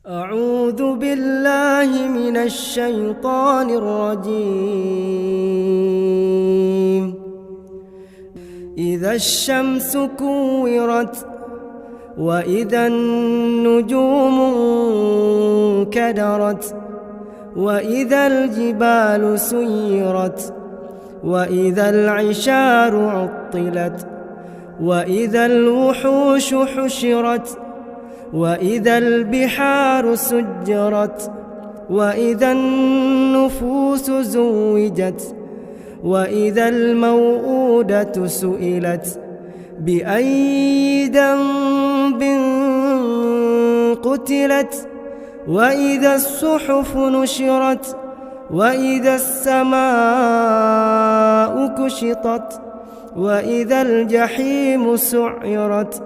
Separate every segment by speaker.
Speaker 1: أعوذ بالله من الشيطان الرجيم. إذا الشمس كورت وإذا النجوم انكدرت وإذا الجبال سيرت وإذا العشار عطلت وإذا الوحوش حشرت وإذا البحار سجرت وإذا النفوس زوجت وإذا الموءودة سئلت بأي ذنب قتلت وإذا الصحف نشرت وإذا السماء كشطت وإذا الجحيم سعرت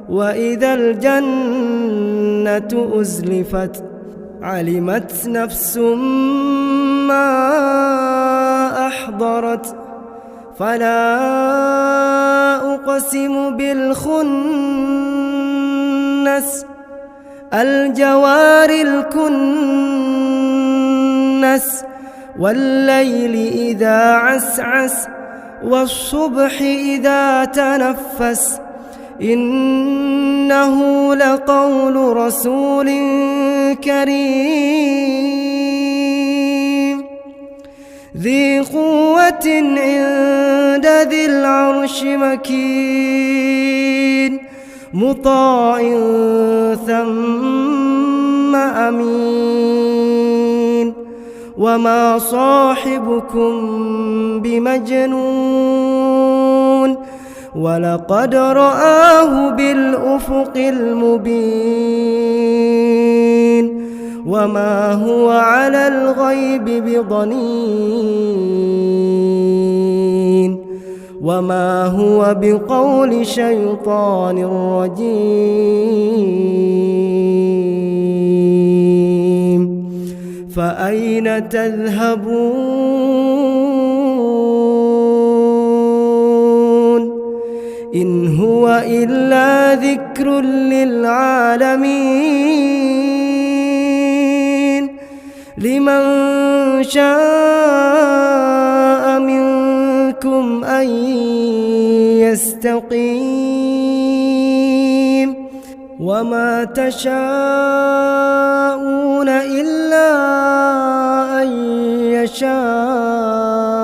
Speaker 1: وإذا الجنة أزلفت علمت نفس ما أحضرت فلا أقسم بالخنس الجوار الكنس والليل إذا عسعس والصبح إذا تنفس إنه لقول رسول كريم ذي قوة عند ذي العرش مكين مطاع ثم أمين وما صاحبكم بمجنون ولقد رآه بالأفق المبين وما هو على الغيب بضنين وما هو بقول شيطان رجيم فأين تذهبون إن هو إلا ذكر للعالمين لمن شاء منكم أن يستقيم وما تشاءون إلا أن يشاء